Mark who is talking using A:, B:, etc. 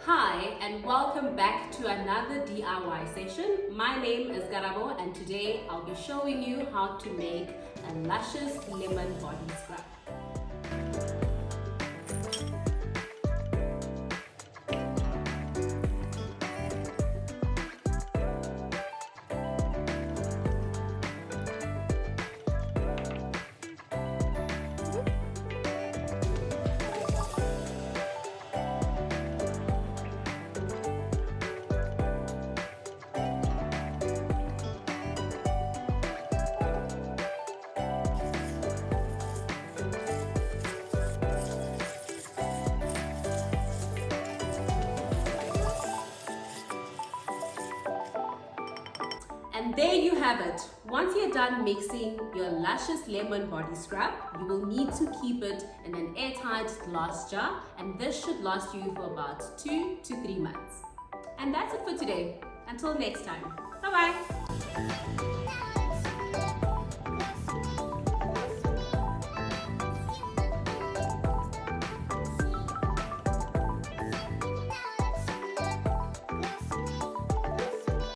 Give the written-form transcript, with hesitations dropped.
A: Hi and welcome back to another DIY session. My name is Garabo and today I'll be showing you how to make a luscious lemon body scrub. And there you have it. Once you're done mixing your luscious lemon body scrub, you will need to keep it in an airtight glass jar, and this should last you for about 2 to 3 months. And that's it for today. Until next time. Bye-bye.